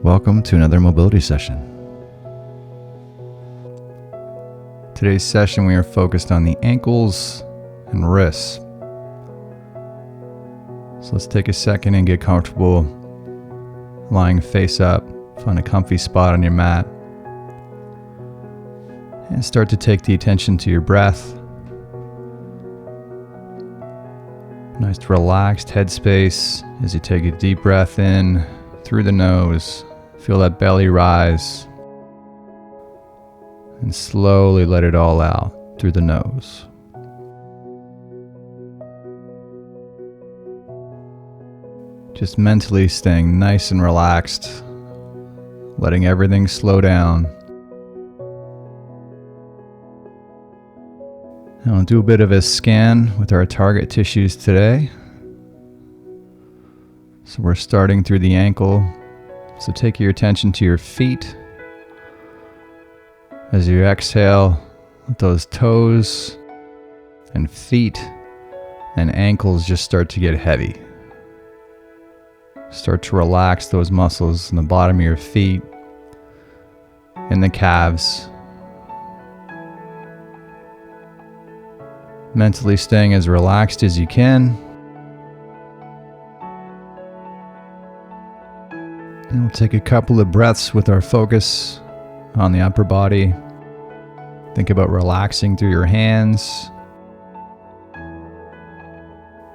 Welcome to another mobility session. Today's session we are focused on the ankles and wrists. So let's take a second and get comfortable lying face up. Find a comfy spot on your mat and start to take the attention to your breath. Nice relaxed headspace as you take a deep breath in through the nose. Feel that belly rise and slowly let it all out through the nose. Just mentally staying nice and relaxed, letting everything slow down. And we'll do a bit of a scan with our target tissues today. So we're starting through the ankle. So take your attention to your feet. As you exhale, let those toes and feet and ankles just start to get heavy. Start to relax those muscles in the bottom of your feet, in the calves. Mentally staying as relaxed as you can. And we'll take a couple of breaths with our focus on the upper body. Think about relaxing through your hands.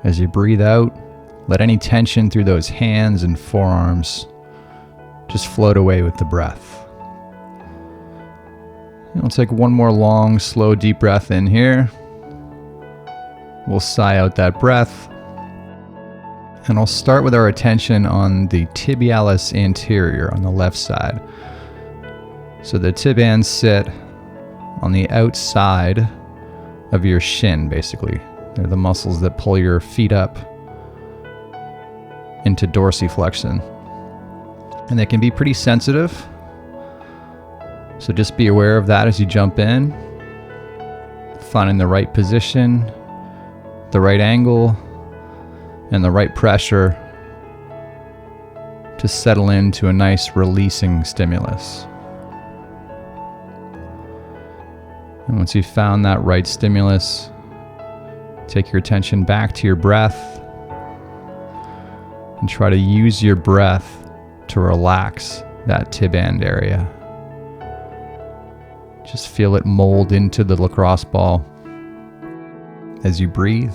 As you breathe out, let any tension through those hands and forearms just float away with the breath. And we'll take one more long, slow, deep breath in here. We'll sigh out that breath. And I'll start with our attention on the tibialis anterior on the left side. So the tibians sit on the outside of your shin, basically. They're the muscles that pull your feet up into dorsiflexion. And they can be pretty sensitive. So just be aware of that as you jump in. Finding the right position, the right angle, and the right pressure to settle into a nice releasing stimulus. And once you've found that right stimulus, take your attention back to your breath and try to use your breath to relax that tiband area. Just feel it mold into the lacrosse ball as you breathe.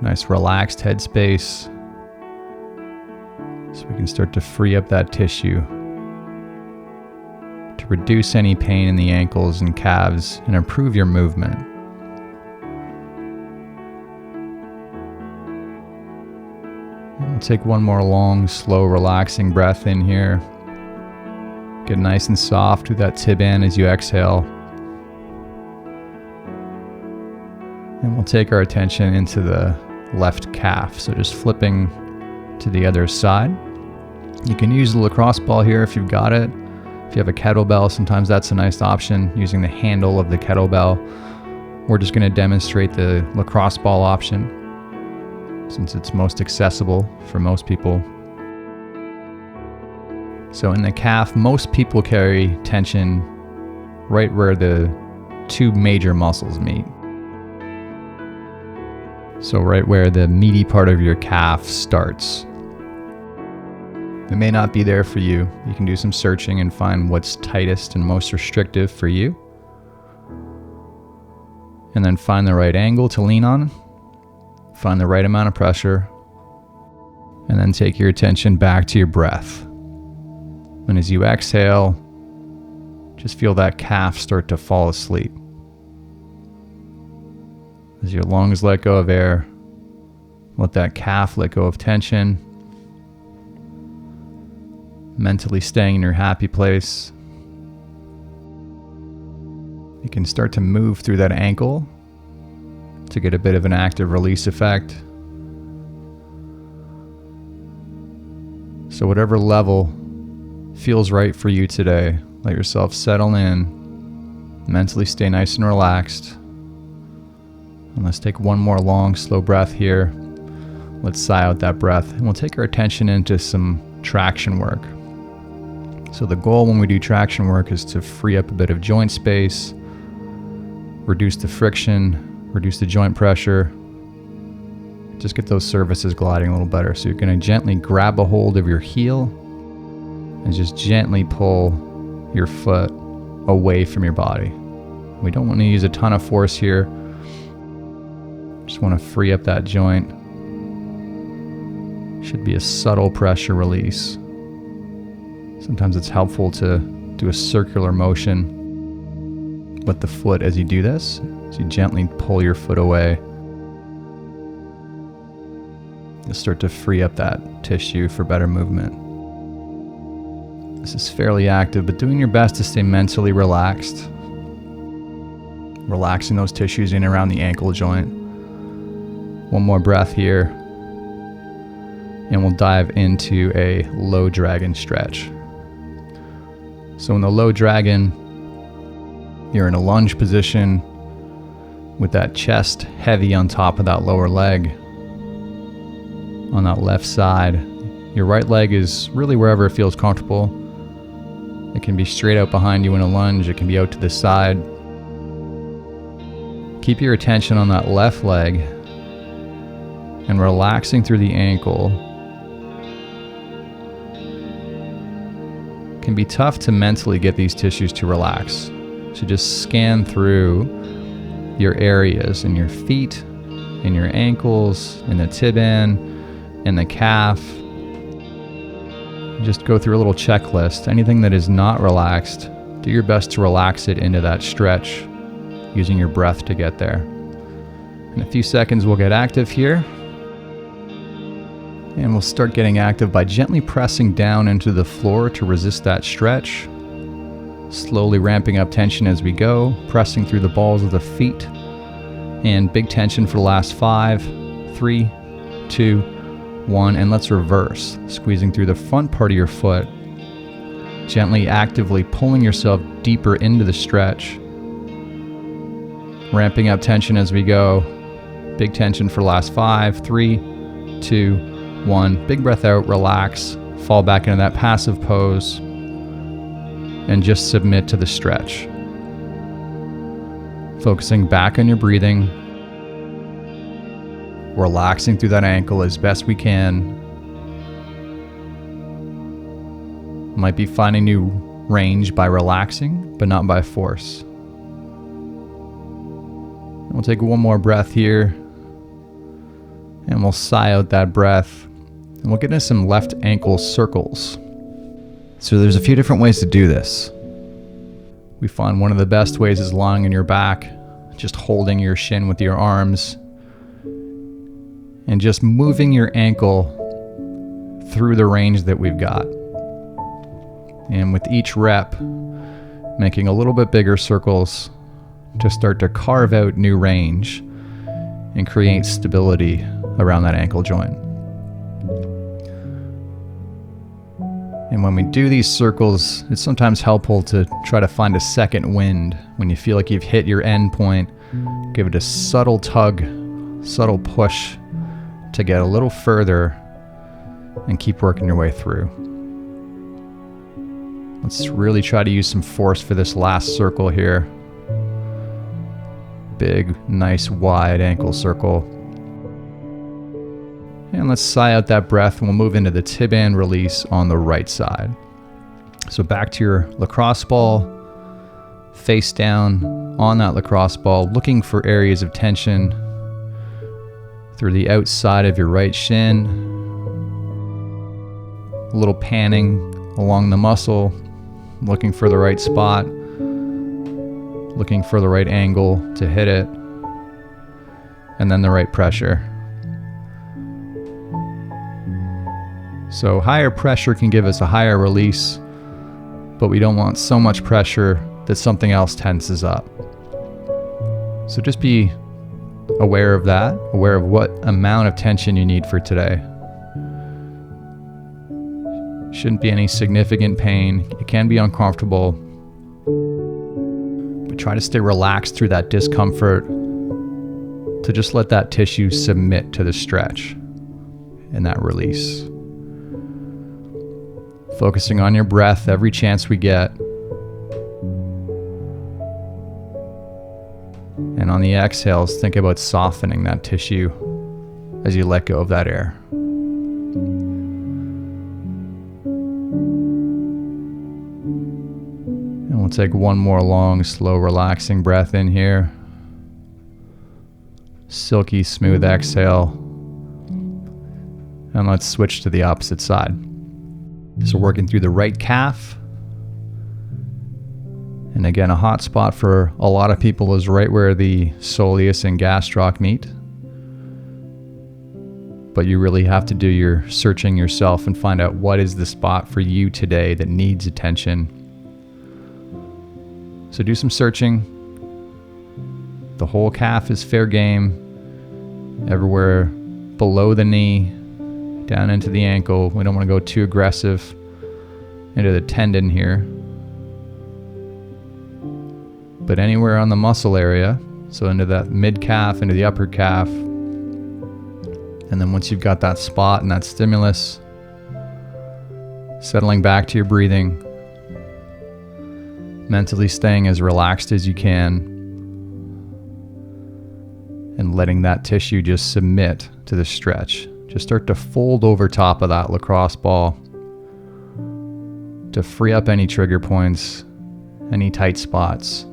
Nice relaxed headspace, so we can start to free up that tissue to reduce any pain in the ankles and calves and improve your movement. And we'll take one more long, slow, relaxing breath in here. Get nice and soft with that tiband as you exhale. And we'll take our attention into the left calf, so just flipping to the other side. You can use the lacrosse ball here if you've got it. If you have a kettlebell, sometimes that's a nice option, using the handle of the kettlebell. We're just going to demonstrate the lacrosse ball option since it's most accessible for most people. So in the calf, most people carry tension right where the two major muscles meet. So right where the meaty part of your calf starts. It may not be there for you. You can do some searching and find what's tightest and most restrictive for you. And then find the right angle to lean on. Find the right amount of pressure. And then take your attention back to your breath. And as you exhale, just feel that calf start to fall asleep. As your lungs let go of air, let that calf let go of tension. Mentally staying in your happy place. You can start to move through that ankle to get a bit of an active release effect. So whatever level feels right for you today, let yourself settle in, mentally stay nice and relaxed. And let's take one more long, slow breath here. Let's sigh out that breath, and we'll take our attention into some traction work. So the goal when we do traction work is to free up a bit of joint space, reduce the friction, reduce the joint pressure, just get those surfaces gliding a little better. So you're going to gently grab a hold of your heel and just gently pull your foot away from your body. We don't want to use a ton of force here. Just want to free up that joint. Should be a subtle pressure release. Sometimes it's helpful to do a circular motion with the foot as you do this. So you gently pull your foot away. You'll start to free up that tissue for better movement. This is fairly active, but doing your best to stay mentally relaxed. Relaxing those tissues in and around the ankle joint. One more breath here. And we'll dive into a low dragon stretch. So in the low dragon, you're in a lunge position with that chest heavy on top of that lower leg. On that left side, your right leg is really wherever it feels comfortable. It can be straight out behind you in a lunge. It can be out to the side. Keep your attention on that left leg and relaxing through the ankle. It can be tough to mentally get these tissues to relax. So just scan through your areas in your feet, in your ankles, in the tibia, in the calf. Just go through a little checklist. Anything that is not relaxed, do your best to relax it into that stretch, using your breath to get there. In a few seconds, we'll get active here. And we'll start getting active by gently pressing down into the floor to resist that stretch. Slowly ramping up tension as we go, pressing through the balls of the feet. And big tension for the last 5, 3, 2, 1, and let's reverse, squeezing through the front part of your foot, gently actively pulling yourself deeper into the stretch, ramping up tension as we go, big tension for the last 5, 3, 2, 1, big breath out, relax, fall back into that passive pose, and just submit to the stretch. Focusing back on your breathing, relaxing through that ankle as best we can. Might be finding new range by relaxing, but not by force. And we'll take one more breath here, and we'll sigh out that breath, and we'll get into some left ankle circles. So there's a few different ways to do this. We find one of the best ways is lying on your back, just holding your shin with your arms, and just moving your ankle through the range that we've got. And with each rep, making a little bit bigger circles to start to carve out new range and create stability around that ankle joint. And when we do these circles, it's sometimes helpful to try to find a second wind. When you feel like you've hit your end point, give it a subtle tug, subtle push to get a little further and keep working your way through. Let's really try to use some force for this last circle here. Big, nice, wide ankle circle. And let's sigh out that breath and we'll move into the tibia release on the right side. So back to your lacrosse ball, face down on that lacrosse ball, looking for areas of tension through the outside of your right shin. A little panning along the muscle, looking for the right spot, looking for the right angle to hit it, and then the right pressure. So higher pressure can give us a higher release, but we don't want so much pressure that something else tenses up. So just be aware of that, aware of what amount of tension you need for today. Shouldn't be any significant pain. It can be uncomfortable, but try to stay relaxed through that discomfort to just let that tissue submit to the stretch and that release. Focusing on your breath every chance we get. And on the exhales, think about softening that tissue as you let go of that air. And we'll take one more long, slow, relaxing breath in here. Silky, smooth exhale. And let's switch to the opposite side. So working through the right calf. And again, a hot spot for a lot of people is right where the soleus and gastroc meet. But you really have to do your searching yourself and find out what is the spot for you today that needs attention. So do some searching. The whole calf is fair game. Everywhere below the knee, down into the ankle. We don't want to go too aggressive into the tendon here. But anywhere on the muscle area, so into that mid calf, into the upper calf. And then once you've got that spot and that stimulus, settling back to your breathing, mentally staying as relaxed as you can, and letting that tissue just submit to the stretch. Just start to fold over top of that lacrosse ball to free up any trigger points, any tight spots,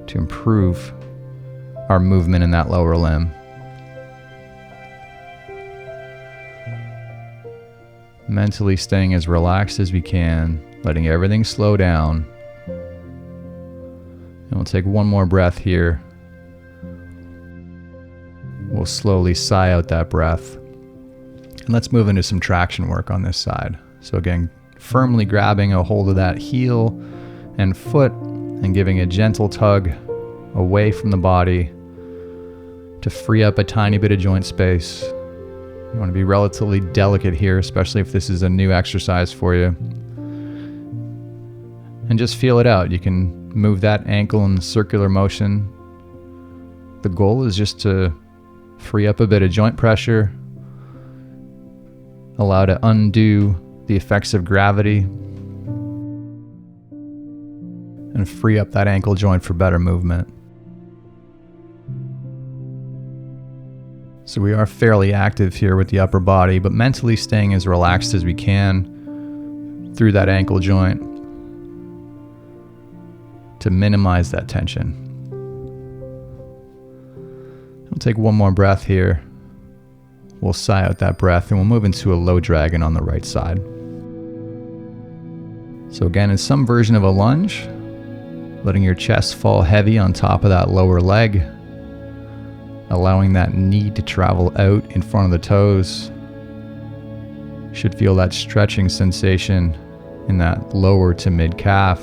to improve our movement in that lower limb. Mentally staying as relaxed as we can, letting everything slow down. And we'll take one more breath here. We'll slowly sigh out that breath. And let's move into some traction work on this side. So again, firmly grabbing a hold of that heel and foot and giving a gentle tug away from the body to free up a tiny bit of joint space. You want to be relatively delicate here, especially if this is a new exercise for you. And just feel it out. You can move that ankle in circular motion. The goal is just to free up a bit of joint pressure, allow to undo the effects of gravity, and free up that ankle joint for better movement. So we are fairly active here with the upper body, but mentally staying as relaxed as we can through that ankle joint to minimize that tension. We'll take one more breath here. We'll sigh out that breath and we'll move into a low dragon on the right side. So again, in some version of a lunge, letting your chest fall heavy on top of that lower leg, allowing that knee to travel out in front of the toes. Should feel that stretching sensation in that lower to mid calf.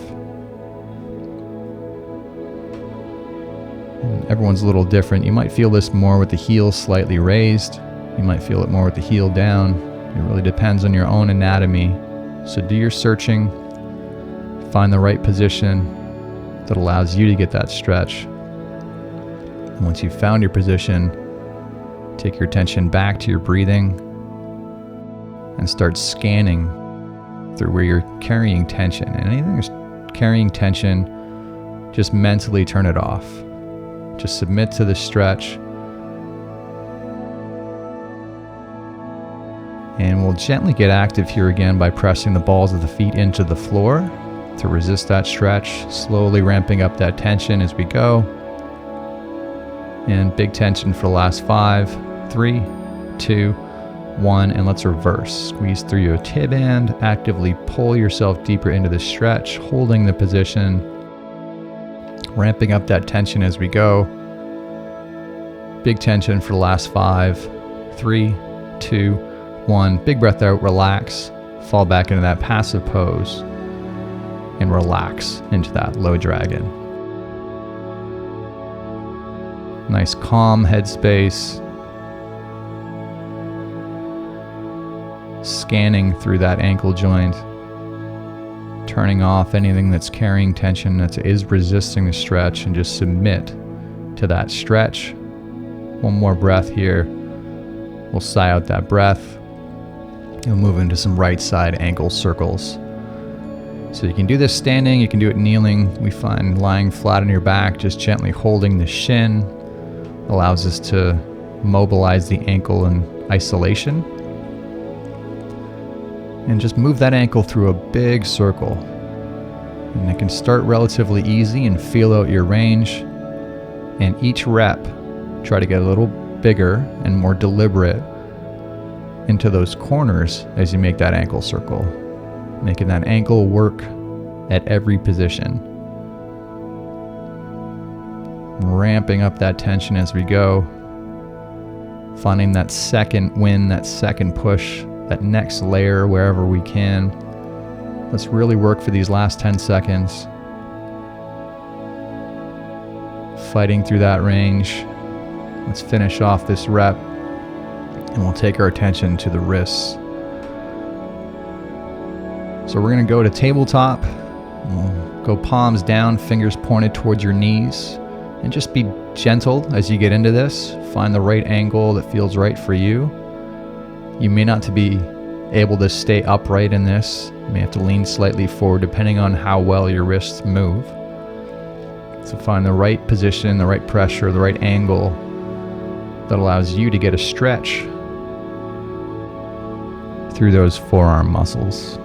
And everyone's a little different. You might feel this more with the heel slightly raised. You might feel it more with the heel down. It really depends on your own anatomy. So do your searching. Find the right position that allows you to get that stretch. And once you've found your position, take your attention back to your breathing and start scanning through where you're carrying tension. And anything that's carrying tension, just mentally turn it off. Just submit to the stretch. And we'll gently get active here again by pressing the balls of the feet into the floor to resist that stretch, slowly ramping up that tension as we go. And big tension for the last 5, 3, 2, 1, and let's reverse. Squeeze through your tib band, actively pull yourself deeper into the stretch, holding the position, ramping up that tension as we go. Big tension for the last 5, 3, 2, 1. Big breath out, relax, fall back into that passive pose, and relax into that low dragon. Nice calm headspace. Scanning through that ankle joint. Turning off anything that's carrying tension, that is resisting the stretch, and just submit to that stretch. One more breath here. We'll sigh out that breath. You'll move into some right side ankle circles. So you can do this standing, you can do it kneeling. We find lying flat on your back, just gently holding the shin, allows us to mobilize the ankle in isolation. And just move that ankle through a big circle. And it can start relatively easy and feel out your range. And each rep, try to get a little bigger and more deliberate into those corners as you make that ankle circle, making that ankle work at every position. Ramping up that tension as we go, finding that second win, that second push, that next layer wherever we can. Let's really work for these last 10 seconds. Fighting through that range. Let's finish off this rep, and we'll take our attention to the wrists. So we're going to go to tabletop. We'll go palms down, fingers pointed towards your knees, and just be gentle as you get into this. Find the right angle that feels right for you. You may not be able to stay upright in this. You may have to lean slightly forward depending on how well your wrists move. So find the right position, the right pressure, the right angle that allows you to get a stretch through those forearm muscles.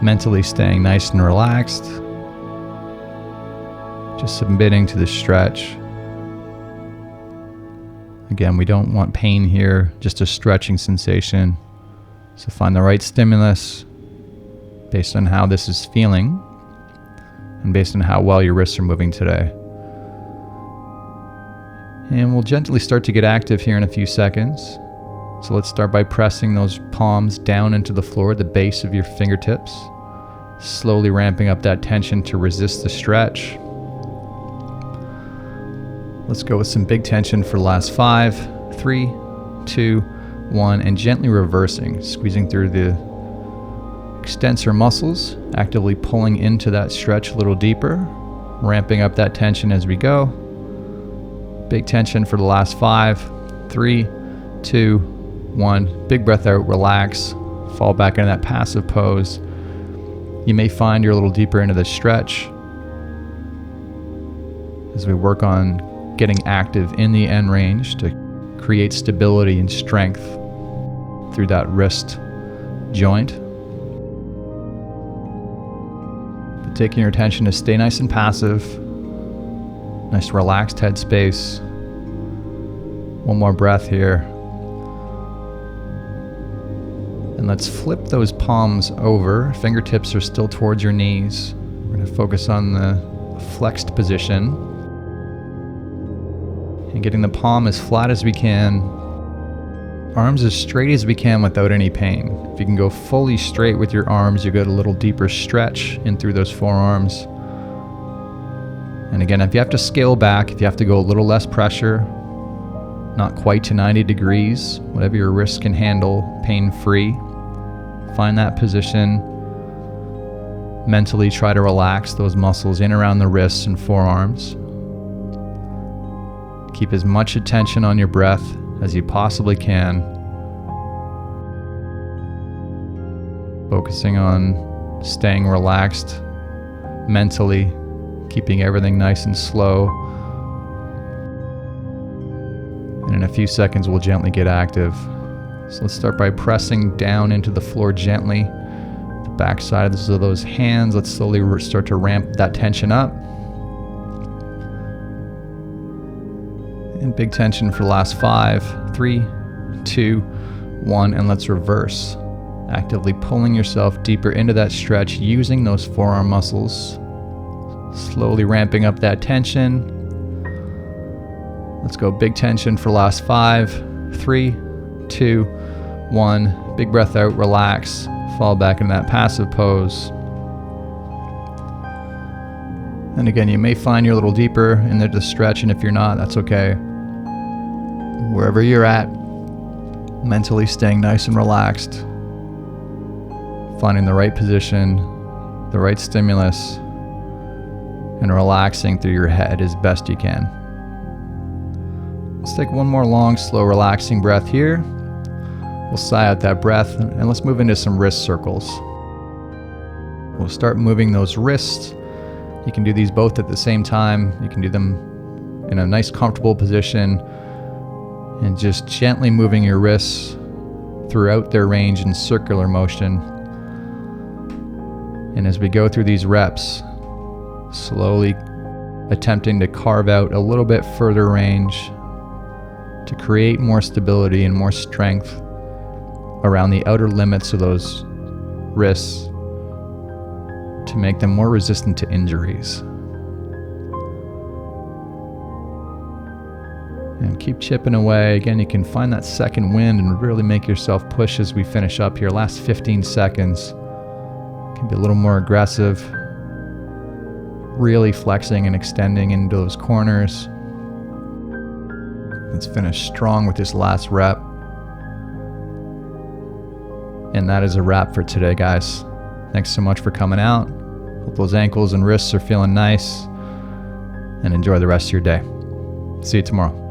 Mentally staying nice and relaxed, just submitting to the stretch. Again, we don't want pain here, just a stretching sensation. So find the right stimulus based on how this is feeling and based on how well your wrists are moving today. And we'll gently start to get active here in a few seconds. So let's start by pressing those palms down into the floor at the base of your fingertips, slowly ramping up that tension to resist the stretch. Let's go with some big tension for the last 5, 3, 2, 1, and gently reversing, squeezing through the extensor muscles, actively pulling into that stretch a little deeper, ramping up that tension as we go. Big tension for the last 5, 3, 2, 1. Big breath out, relax, fall back into that passive pose. You may find you're a little deeper into the stretch as we work on getting active in the end range to create stability and strength through that wrist joint. But taking your attention to stay nice and passive, nice relaxed headspace. One more breath here. And let's flip those palms over. Fingertips are still towards your knees. We're going to focus on the flexed position and getting the palm as flat as we can, arms as straight as we can without any pain. If you can go fully straight with your arms, you get a little deeper stretch in through those forearms. And again, if you have to scale back, if you have to go a little less pressure, not quite to 90 degrees, whatever your wrists can handle, pain-free, find that position. Mentally try to relax those muscles in around the wrists and forearms. Keep as much attention on your breath as you possibly can. Focusing on staying relaxed mentally, keeping everything nice and slow. And in a few seconds, we'll gently get active. So let's start by pressing down into the floor gently. The back side of those hands, let's slowly start to ramp that tension up. And big tension for the last 5, 3, 2, 1, and let's reverse. Actively pulling yourself deeper into that stretch using those forearm muscles. Slowly ramping up that tension. Let's go big tension for the last 5, 3, 2, 1. Big breath out, relax, fall back into that passive pose. And again, you may find you're a little deeper in the stretch, and if you're not, that's okay. Wherever you're at, mentally staying nice and relaxed, finding the right position, the right stimulus, and relaxing through your head as best you can. Let's take one more long, slow, relaxing breath here. We'll sigh out that breath, and let's move into some wrist circles. We'll start moving those wrists. You can do these both at the same time. You can do them in a nice comfortable position and just gently moving your wrists throughout their range in circular motion. And as we go through these reps, slowly attempting to carve out a little bit further range to create more stability and more strength around the outer limits of those wrists to make them more resistant to injuries. And keep chipping away. Again, you can find that second wind and really make yourself push as we finish up here. Last 15 seconds. Can be a little more aggressive. Really flexing and extending into those corners. Let's finish strong with this last rep. And that is a wrap for today, guys. Thanks so much for coming out. Hope those ankles and wrists are feeling nice. And enjoy the rest of your day. See you tomorrow.